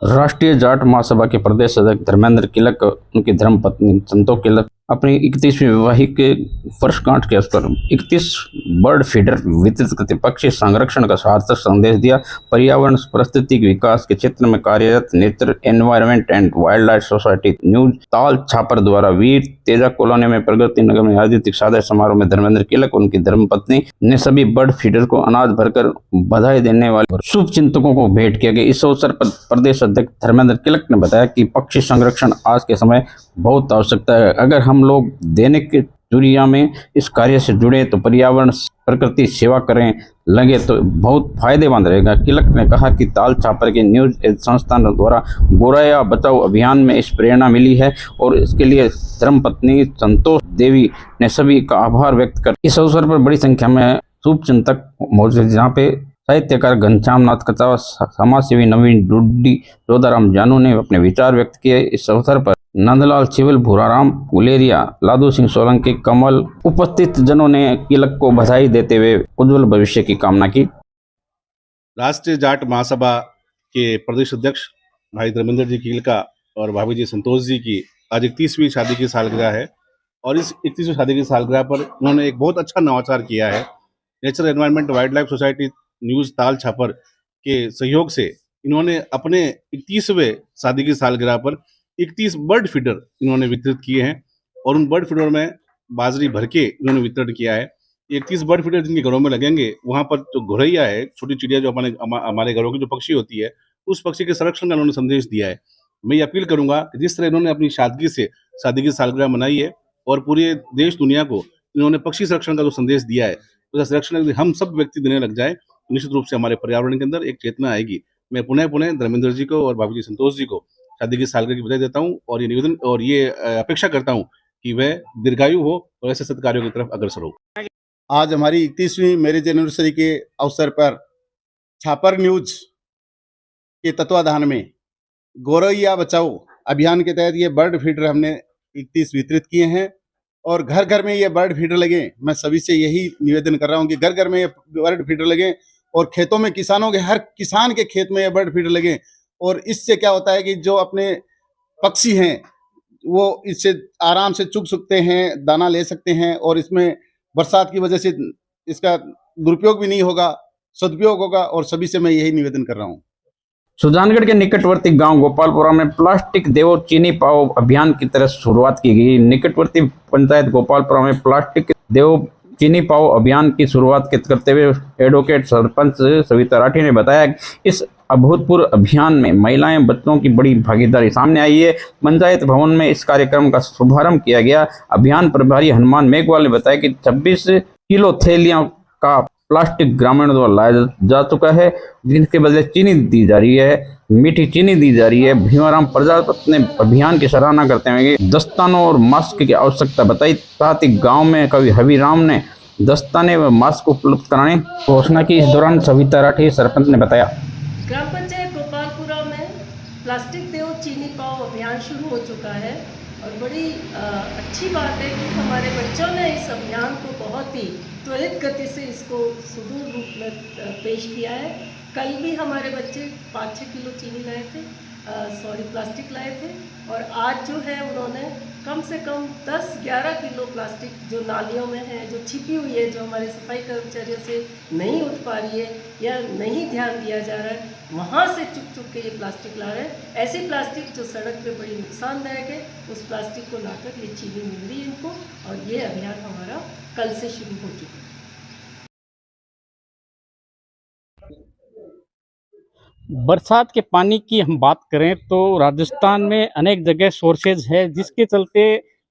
राष्ट्रीय जाट महासभा के प्रदेश अध्यक्ष धर्मेंद्र किलक उनकी धर्मपत्नी संतोष किलक अपनी 31वीं वैवाहिक वर्षगांठ के अवसर पर 31 बर्ड फीडर वितरित करते पक्षी संरक्षण का सार्थक संदेश दिया। पर्यावरण पारिस्थितिक विकास के क्षेत्र में कार्यरत nature environment and wild life society news Tal Chhapar द्वारा वीर तेजा कॉलोनी में प्रगति नगर में आयोजित एक सादे समारोह में धर्मेंद्र किलक उनकी धर्मपत्नी ने सभी बर्ड फीडर को अनाज भरकर बधाई देने वाले शुभ चिंतकों को भेंट किया गया। इस अवसर पर प्रदेश अध्यक्ष धर्मेंद्र किलक ने बताया कि पक्षी संरक्षण आज के समय बहुत आवश्यकता है। अगर हम लोग दैनिक दुनिया में इस कार्य से जुड़े तो पर्यावरण प्रकृति सेवा करें लगे तो बहुत फायदेमंद रहेगा। किलक ने कहा कि ताल छापर के न्यूज संस्थान द्वारा गोरैया बचाओ अभियान में इस प्रेरणा मिली है और इसके लिए धर्मपत्नी संतोष देवी ने सभी का आभार व्यक्त कर इस अवसर पर बड़ी संख्या में शुभ चिंतक मौजूद, जहाँ पे साहित्यकार घनश्याम नाथ कचावा, समाजसेवी नवीन डुड्डी, जोधाराम जानू ने अपने विचार व्यक्त किए। इस अवसर पर नंदलाल चिवल, भूराराम गुलेरिया, लादू सिंह सोलंकी, कमल उपस्थित जनों ने किलक को बधाई देते हुए उज्जवल भविष्य की कामना की। राष्ट्रीय जाट महासभा के प्रदेश अध्यक्ष भाई धर्मेंद्र जी किलका और भाभी जी संतोष जी की आज 31वीं शादी की सालगिरह है और इस 31वीं शादी की सालगिरह पर उन्होंने एक बहुत अच्छा नवाचार किया है। Nature environment wild life society news Tal Chhapar के सहयोग से इन्होंने अपने 31वें शादी की सालगिरह पर 31 बर्ड फीडर इन्होंने वितरित किए हैं और उन बर्ड फीडर में बाजरी भर के इन्होंने वितरण किया है। 31 बर्ड फीडर जिनके घरों में लगेंगे, वहाँ पर जो गौरैया है, छोटी चिड़िया जो हमारे घरों की जो पक्षी होती है, उस पक्षी के संरक्षण का उन्होंने संदेश दिया है। मैं ये अपील करूंगा कि जिस तरह इन्होंने अपनी सादगी से शादी की सालगिरह मनाई है और पूरे देश दुनिया को इन्होंने पक्षी संरक्षण का जो संदेश दिया है, उसका संरक्षण यदि हम सब व्यक्ति देने लग जाए, निश्चित रूप से हमारे पर्यावरण के अंदर एक चेतना आएगी। मैं पुनः धर्मेंद्र जी को और भाभी जी संतोष जी को शादी की सालगिरह की बधाई देता हूँ और ये निवेदन और ये अपेक्षा करता हूँ कि वह दीर्घायु हो और ऐसे सत्कार्यों की तरफ अग्रसर हो। आज हमारी 31वीं मैरिज एनिवर्सरी के अवसर पर छापर न्यूज के तत्वाधान में गोरैया बचाओ अभियान के तहत ये बर्ड फीडर हमने 31 वितरित किए हैं और घर घर में ये बर्ड फीडर लगे। मैं सभी से यही निवेदन कर रहा हूँ कि घर घर में ये बर्ड फीडर लगे और खेतों में किसानों के हर किसान के खेत में ये बर्ड फीडर लगे और इससे क्या होता है कि जो अपने पक्षी हैं वो इससे आराम से चुग सकते हैं, दाना ले सकते हैं और इसमें बरसात की वजह से इसका दुरुपयोग भी नहीं होगा, सदुपयोग होगा और सभी से मैं यही निवेदन कर रहा हूँ। सुजानगढ़ के निकटवर्ती गांव गोपालपुरा में प्लास्टिक देवो चीनी पाओ अभियान की तरह शुरुआत की गई। निकटवर्ती पंचायत गोपालपुरा में प्लास्टिक देवो चीनी पाओ अभियान की शुरुआत करते हुए एडवोकेट सरपंच सविता राठी ने बताया कि इस अभूतपूर्व अभियान में महिलाएं बच्चों की बड़ी भागीदारी सामने आई है। पंचायत भवन में इस कार्यक्रम का शुभारंभ किया गया। अभियान प्रभारी हनुमान मेघवाल ने बताया कि 26 किलो थैलियां का प्लास्टिक ग्रामीणों द्वारा लाया जा चुका है, जिनके बदले चीनी दी जा रही है, मीठी चीनी दी जा रही है। भीमाराम प्रजापति ने अभियान की सराहना करते हुए दस्तानों और मास्क की आवश्यकता बताई। साथ ही गांव में कवि हबीराम ने दस्ताने व मास्क उपलब्ध कराने की घोषणा की। इस दौरान सविता राठी सरपंच ने बताया, ग्राम पंचायत गोपालपुरा में प्लास्टिक देव चीनी पाओ अभियान शुरू हो चुका है और बड़ी अच्छी बात है कि हमारे बच्चों ने इस अभियान को बहुत ही त्वरित गति से इसको सुदूर रूप में पेश किया है। कल भी हमारे बच्चे 5-6 किलो चीनी लाए थे, प्लास्टिक लाए थे और आज जो है उन्होंने कम से कम 10-11 किलो प्लास्टिक जो नालियों में है, जो छिपी हुई है, जो हमारे सफाई कर्मचारियों से नहीं उठ पा रही है या नहीं ध्यान दिया जा रहा है, वहाँ से चुक के ये प्लास्टिक ला रहे हैं। ऐसी प्लास्टिक जो सड़क पे बड़ी नुकसानदायक है, उस प्लास्टिक को लाकर ये चीनी मिल रही है इनको और ये अभियान हमारा कल से शुरू हो चुका है। बरसात के पानी की हम बात करें तो राजस्थान में अनेक जगह सोर्सेज है जिसके चलते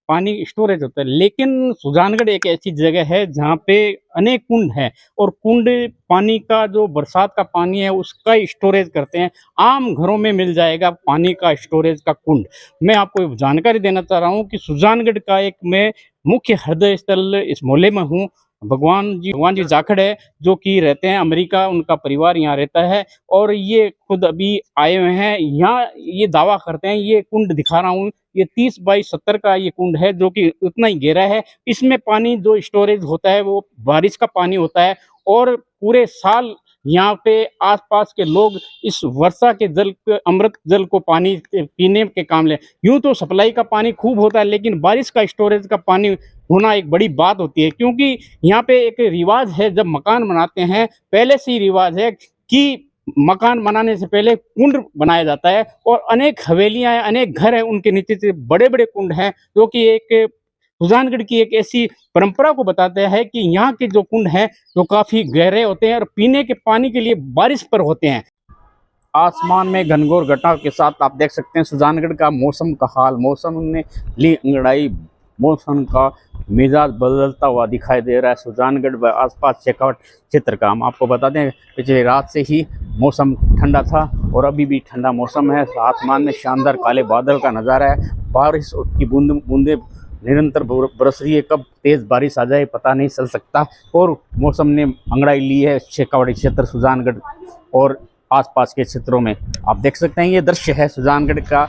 पानी स्टोरेज होता है, लेकिन सुजानगढ़ एक ऐसी जगह है जहाँ पे अनेक कुंड है और कुंड पानी का जो बरसात का पानी है उसका स्टोरेज करते हैं। आम घरों में मिल जाएगा पानी का स्टोरेज का कुंड। मैं आपको जानकारी देना चाह रहा हूँ कि सुजानगढ़ का एक मैं मुख्य हृदय स्थल इस मोहल्ले में हूँ। भगवान जी जाखड़ है जो कि रहते हैं अमेरिका, उनका परिवार यहाँ रहता है और ये खुद अभी आए हुए हैं यहाँ। ये दावा करते हैं, ये कुंड दिखा रहा हूँ, ये 30 बाई 70 का ये कुंड है जो कि उतना ही गहरा है। इसमें पानी जो स्टोरेज होता है वो बारिश का पानी होता है और पूरे साल यहाँ पे आसपास के लोग इस वर्षा के जल अमृत जल को पानी पीने के काम ले। यूं तो सप्लाई का पानी खूब होता है, लेकिन बारिश का स्टोरेज का पानी होना एक बड़ी बात होती है, क्योंकि यहाँ पे एक रिवाज है, जब मकान बनाते हैं पहले से ही रिवाज है कि मकान बनाने से पहले कुंड बनाया जाता है, और अनेक हवेलियां हैं, अनेक घर हैं, उनके नीचे से बड़े बड़े कुंड हैं, जो कि एक सुजानगढ़ की एक ऐसी परंपरा को बताते हैं कि यहाँ के जो कुंड हैं वो काफी गहरे होते हैं और पीने के पानी के लिए बारिश पर होते हैं। आसमान में घनघोर घटा के साथ आप देख सकते हैं सुजानगढ़ का मौसम का हाल। मौसम ने ली अंगड़ाई, मौसम का मिजाज बदलता हुआ दिखाई दे रहा है सुजानगढ़ व आसपास शेखावट क्षेत्र का। हम आपको बता दें पिछली रात से ही मौसम ठंडा था और अभी भी ठंडा मौसम है। आसमान में शानदार काले बादल का नज़ारा है, बारिश की बूंदे निरंतर बरस रही है, कब तेज़ बारिश आ जाए पता नहीं चल सकता। और मौसम ने अंगड़ाई ली है शेखावटी क्षेत्र सुजानगढ़ और आसपास के क्षेत्रों में। आप देख सकते हैं ये दृश्य है सुजानगढ़ का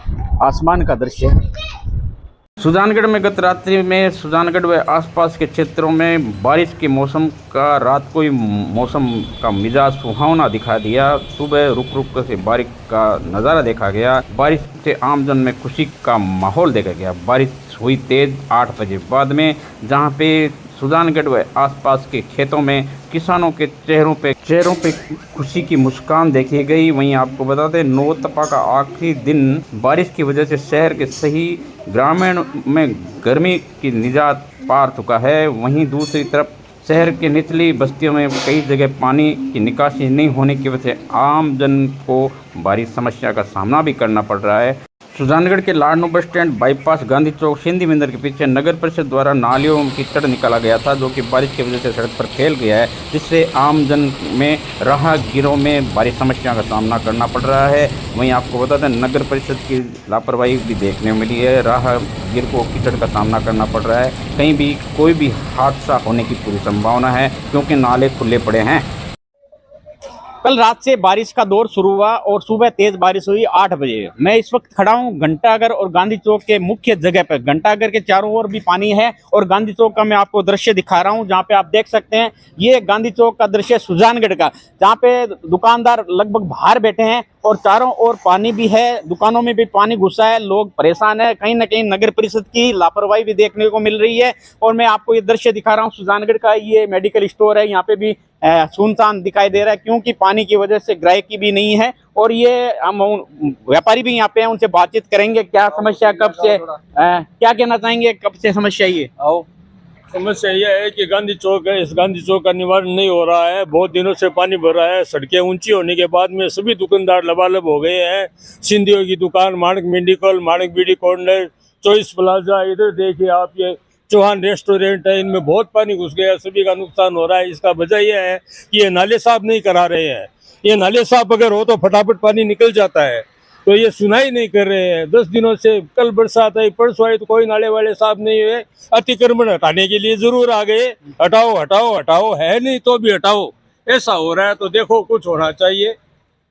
आसमान का दृश्य है। सुजानगढ़ में गत रात्रि में सुजानगढ़ व आसपास के क्षेत्रों में बारिश के मौसम का रात को ही मौसम का मिजाज सुहावना दिखा दिया। सुबह रुक रुक से बारिश का नज़ारा देखा गया। बारिश से आमजन में खुशी का माहौल देखा गया। बारिश हुई तेज़ 8 बजे बाद में, जहां पे सुजानगढ़ व आसपास के खेतों में किसानों के चेहरों पे खुशी की मुस्कान देखी गई। वहीं आपको बता दें नौतपा का आखिरी दिन बारिश की वजह से शहर के सही ग्रामीण में गर्मी की निजात पार चुका है। वहीं दूसरी तरफ शहर के निचली बस्तियों में कई जगह पानी की निकासी नहीं होने की वजह से आम जन को भारी समस्या का सामना भी करना पड़ रहा है। सुजानगढ़ के Ladnu bus stand, bypass, Gandhi Chowk, Sindhi मंदिर के पीछे नगर परिषद द्वारा नालियों की कीचड़ निकाला गया था, जो कि बारिश की वजह से सड़क पर फैल गया है, जिससे आम जन में राहगीरों में भारी समस्या का सामना करना पड़ रहा है। वहीं आपको बता दें नगर परिषद की लापरवाही भी देखने को मिली है। राहगीर को कीचड़ का सामना करना पड़ रहा है। कहीं भी कोई भी हादसा होने की पूरी संभावना है, क्योंकि नाले खुले पड़े हैं। कल रात से बारिश का दौर शुरू हुआ और सुबह तेज बारिश हुई 8 बजे। मैं इस वक्त खड़ा हूँ घंटाघर और गांधी चौक के मुख्य जगह पर। घंटाघर के चारों ओर भी पानी है और गांधी चौक का मैं आपको दृश्य दिखा रहा हूँ, जहाँ पे आप देख सकते हैं ये गांधी चौक का दृश्य सुजानगढ़ का, जहाँ पे दुकानदार लगभग बाहर बैठे हैं और चारों ओर पानी भी है, दुकानों में भी पानी घुसा है, लोग परेशान है। कहीं ना कहीं नगर परिषद की लापरवाही भी देखने को मिल रही है। और मैं आपको ये दृश्य दिखा रहा हूँ सुजानगढ़ का। ये मेडिकल स्टोर है, यहाँ पे भी सुनसान दिखाई दे रहा है, क्योंकि पानी की वजह से ग्राहकी भी नहीं है। और ये हम व्यापारी भी यहाँ पे हैं, उनसे बातचीत करेंगे क्या समस्या, कब से क्या कहना चाहेंगे, कब से समस्या ये आओ। समस्या यह है कि गांधी चौक है, इस गांधी चौक का निवारण नहीं हो रहा है। बहुत दिनों से पानी भर रहा है। सड़कें ऊंची होने के बाद में सभी दुकानदार लबालब हो गए हैं। सिंधियों की दुकान, माणक मेडिकल, माणक ब्यूटी कॉर्नर, चॉइस प्लाजा, इधर देखिए आप ये चौहान रेस्टोरेंट है, इनमें बहुत पानी घुस गया, सभी का नुकसान हो रहा है। इसका वजह यह है कि ये नाले साफ नहीं करा रहे हैं। ये नाले साफ अगर हो तो फटाफट पानी निकल जाता है, तो ये सुनाई नहीं कर रहे हैं। 10 दिनों से, कल बरसात आई, परसों आई, तो कोई नाले वाले साफ नहीं हुए। अतिक्रमण हटाने के लिए जरूर आ गए, हटाओ हटाओ हटाओ, है नहीं तो भी हटाओ, ऐसा हो रहा है। तो देखो कुछ होना चाहिए,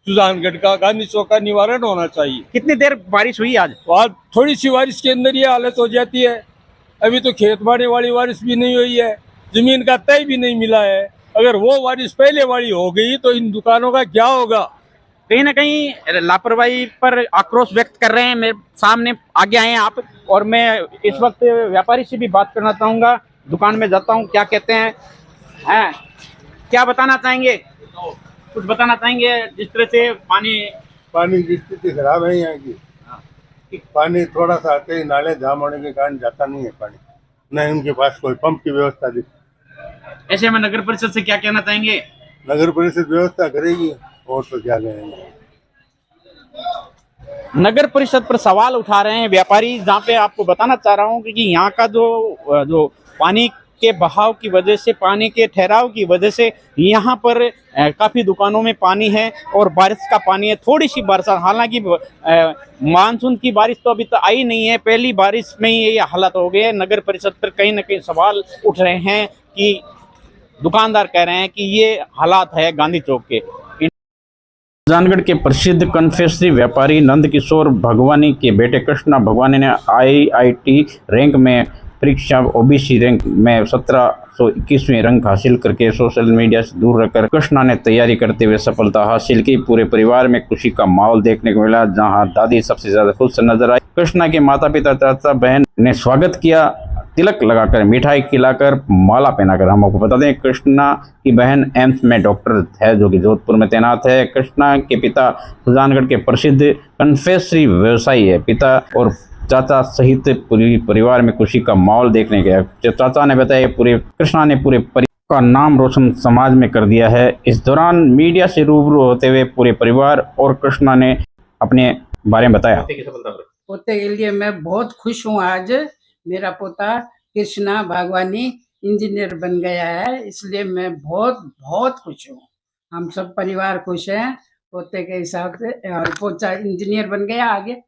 सुजानगढ़ का गांधी चौक का निवारण होना चाहिए। कितनी देर बारिश हुई आज? आज थोड़ी सी बारिश के अंदर ये हालत हो जाती है। अभी तो खेत बाड़े वाली बारिश भी नहीं हुई है, जमीन का तय भी नहीं मिला है। अगर वो बारिश पहले वाली हो गई तो इन दुकानों का क्या होगा। कहीं ना कहीं लापरवाही पर आक्रोश व्यक्त कर रहे हैं। मेरे सामने आगे आए हैं आप, और मैं इस वक्त व्यापारी से भी बात करना चाहूंगा। दुकान में जाता हूं, क्या कहते हैं, क्या बताना चाहेंगे, कुछ बताना चाहेंगे जिस तरह से पानी की स्थिति खराब है यहाँ की। पानी थोड़ा सा आते ही नाले जाम होने के कारण जाता नहीं है पानी, न उनके पास कोई पंप की व्यवस्था थी। ऐसे में नगर परिषद से क्या कहना चाहेंगे? नगर परिषद व्यवस्था करेगी, और तो क्या करेंगे। नगर परिषद पर सवाल उठा रहे हैं व्यापारी, जहाँ पे आपको बताना चाह रहा हूँ कि यहाँ का जो पानी के बहाव की वजह से, पानी के ठहराव की वजह से यहाँ पर काफ़ी दुकानों में पानी है और बारिश का पानी है। थोड़ी सी बरसात, हालांकि मानसून की बारिश तो अभी तक आई नहीं है, पहली बारिश में ही ये हालत हो गए। नगर परिषद पर कहीं ना कहीं सवाल उठ रहे हैं कि दुकानदार कह रहे हैं कि ये हालात है गांधी चौक के। सुजानगढ़ के प्रसिद्ध कन्फेक्शनरी व्यापारी नंद किशोर भगवानी के बेटे कृष्णा भगवानी ने IIT रैंक में परीक्षा ओबीसी रैंक में 1721वीं रैंक हासिल करके सोशल मीडिया से दूर रहकर कृष्णा ने तैयारी करते हुए सफलता हासिल की। पूरे परिवार में खुशी का माहौल देखने को मिला, जहां दादी सबसे ज्यादा खुश नजर आई। कृष्णा के माता पिता, चाचा, बहन ने स्वागत किया, तिलक लगाकर, मिठाई खिलाकर, माला पहनाकर। हम आपको बता दें, कृष्णा की बहन एम्स में डॉक्टर है, जो कि जोधपुर में तैनात है। कृष्णा के पिता सुजानगढ़ के प्रसिद्ध कन्फेक्शनरी व्यवसायी है। पिता और चाचा सहित पूरी परिवार में खुशी का माहौल देखने गया। चाचा ने बताया, कृष्णा ने पूरे परिवार का नाम रोशन समाज में कर दिया है। इस दौरान मीडिया से रूबरू होते हुए पूरे परिवार और कृष्णा ने अपने बारे में बताया। पोते के लिए मैं बहुत खुश हूँ। आज मेरा पोता कृष्णा भागवानी इंजीनियर बन गया है, इसलिए मैं बहुत बहुत खुश हूँ। हम सब परिवार खुश हैं पोते के हिसाब से, और पोता इंजीनियर बन गया आगे।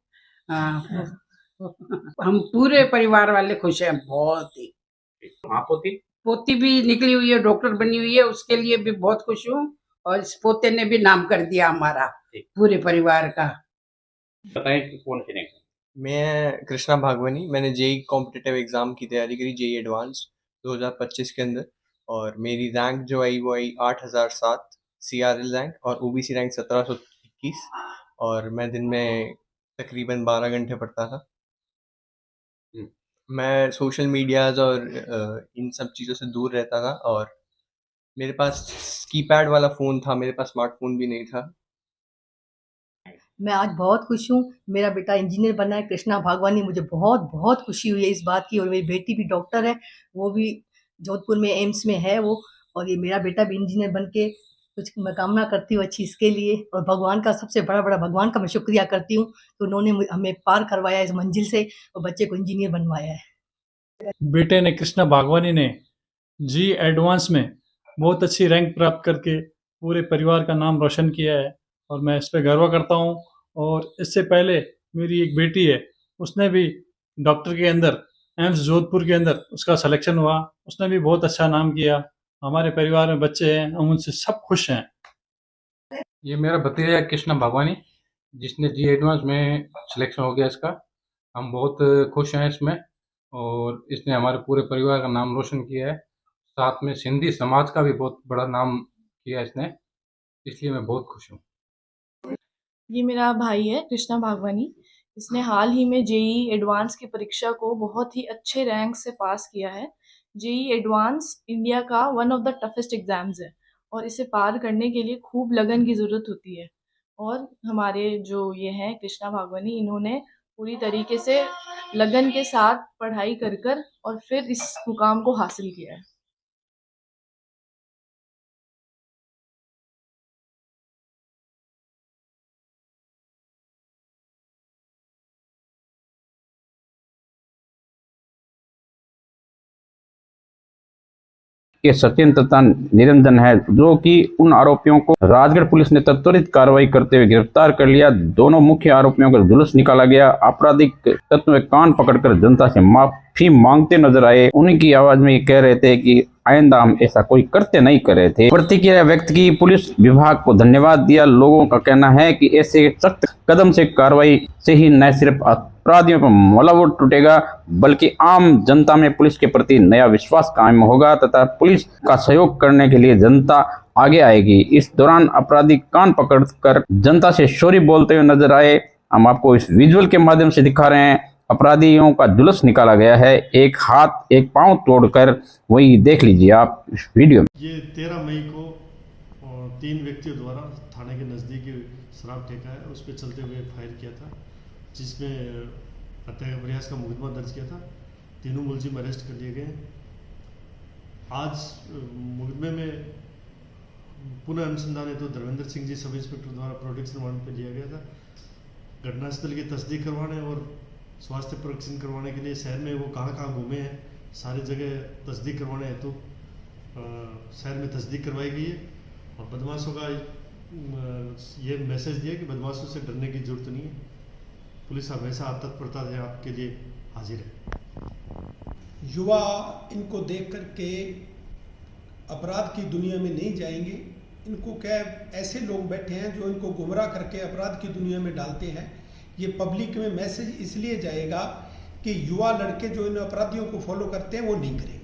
हम पूरे परिवार वाले खुश हैं बहुत ही। पोती भी निकली हुई है, डॉक्टर बनी हुई है, उसके लिए भी बहुत खुश हूँ। और इस पोते ने भी नाम कर दिया हमारा पूरे परिवार का। बताएं कौन सी? मैं कृष्णा भागवानी, मैंने जेई कॉम्पिटिटिव एग्ज़ाम की तैयारी करी, जेई एडवांस 2025 के अंदर, और मेरी रैंक जो आई वो आई 8007 CRL रैंक और ओबीसी रैंक 1721, और मैं दिन में तकरीबन 12 घंटे पढ़ता था। मैं सोशल मीडियाज़ और इन सब चीज़ों से दूर रहता था, और मेरे पास कीपैड वाला फ़ोन था, मेरे पास स्मार्टफोन भी नहीं था। मैं आज बहुत खुश हूँ, मेरा बेटा इंजीनियर बना है, कृष्णा भागवानी। मुझे बहुत बहुत खुशी हुई है इस बात की, और मेरी बेटी भी डॉक्टर है, वो भी जोधपुर में एम्स में है वो, और ये मेरा बेटा भी इंजीनियर बन के कुछ मैं कामना करती हूँ अच्छी इसके लिए। और भगवान का सबसे बड़ा भगवान का मैं शुक्रिया करती हूँ कि उन्होंने हमें पार करवाया इस मंजिल से और बच्चे को इंजीनियर बनवाया है। बेटे ने, कृष्णा भागवानी ने, जी एडवांस में बहुत अच्छी रैंक प्राप्त करके पूरे परिवार का नाम रोशन किया है, और मैं इस पर गर्व करता हूँ। और इससे पहले मेरी एक बेटी है, उसने भी डॉक्टर के अंदर एम्स जोधपुर के अंदर उसका सिलेक्शन हुआ, उसने भी बहुत अच्छा नाम किया। हमारे परिवार में बच्चे हैं, हम उनसे सब खुश हैं। ये मेरा भतीजा है कृष्णा भागवानी, जिसने जी एडवांस में सिलेक्शन हो गया इसका। हम बहुत खुश हैं इसमें, और इसने हमारे पूरे परिवार का नाम रोशन किया है। साथ में सिंधी समाज का भी बहुत बड़ा नाम किया इसने, इसलिए मैं बहुत खुश हूँ। ये मेरा भाई है कृष्णा भागवानी, इसने हाल ही में जेई एडवांस की परीक्षा को बहुत ही अच्छे रैंक से पास किया है। जेई एडवांस इंडिया का one of the toughest exams है, और इसे पार करने के लिए खूब लगन की ज़रूरत होती है। और हमारे जो ये हैं कृष्णा भागवानी, इन्होंने पूरी तरीके से लगन के साथ पढ़ाई कर और फिर इस मुकाम को हासिल किया है। के सचिन तथा निरंजन है, जो कि उन आरोपियों को राजगढ़ पुलिस ने त्वरित कार्रवाई करते हुए गिरफ्तार कर लिया। दोनों मुख्य आरोपियों का जुलूस निकाला गया। आपराधिक तत्व कान पकड़कर जनता से माफी मांगते नजर आए। उन्हीं की आवाज में ये कह रहे थे कि आइंदा हम ऐसा कोई करते नहीं कर रहे थे। प्रतिक्रिया व्यक्त की, पुलिस विभाग को धन्यवाद दिया। लोगों का कहना है कि ऐसे सख्त कदम से कार्रवाई से ही न सिर्फ अपराधियों पर मनोबल टूटेगा, बल्कि आम जनता में पुलिस के प्रति नया विश्वास कायम होगा तथा पुलिस का सहयोग करने के लिए जनता आगे आएगी। इस दौरान अपराधी कान पकड़कर जनता से सॉरी बोलते हुए नजर आए। हम आपको इस विजुअल के माध्यम से दिखा रहे हैं। अपराधियों का जुलूस निकाला गया है, एक हाथ एक पांव तोड़कर। वही देख लीजिए आप इस वीडियो में। ये 13 मई को 3 व्यक्तियों द्वारा थाने के नज़दीक शराब ठेका है, उस पर चलते हुए फायर किया था, जिसमें हत्या के प्रयास का मुकदमा दर्ज किया था। तीनों मुलजिम अरेस्ट कर लिए गए। आज मुकदमे में पुनः अनुसंधान हेतु धर्मेंद्र सिंह जी सब इंस्पेक्टर द्वारा प्रोटेक्शन वारंट पर लिया गया था। घटनास्थल की तस्दीक करवाने और स्वास्थ्य परीक्षण करवाने के लिए शहर में वो कहाँ घूमे हैं, सारी जगह तस्दीक करवाने हेतु शहर में तस्दीक करवाई गई है। और बदमाशों का ये मैसेज दिया कि बदमाशों से डरने की जरूरत नहीं है, पुलिस हमेशा तत्परता से आपके लिए हाजिर है। युवा इनको देख कर के अपराध की दुनिया में नहीं जाएंगे। इनको क्या ऐसे लोग बैठे हैं जो इनको गुमराह करके अपराध की दुनिया में डालते हैं। ये पब्लिक में मैसेज इसलिए जाएगा कि युवा लड़के जो इन अपराधियों को फॉलो करते हैं वो नहीं करेंगे।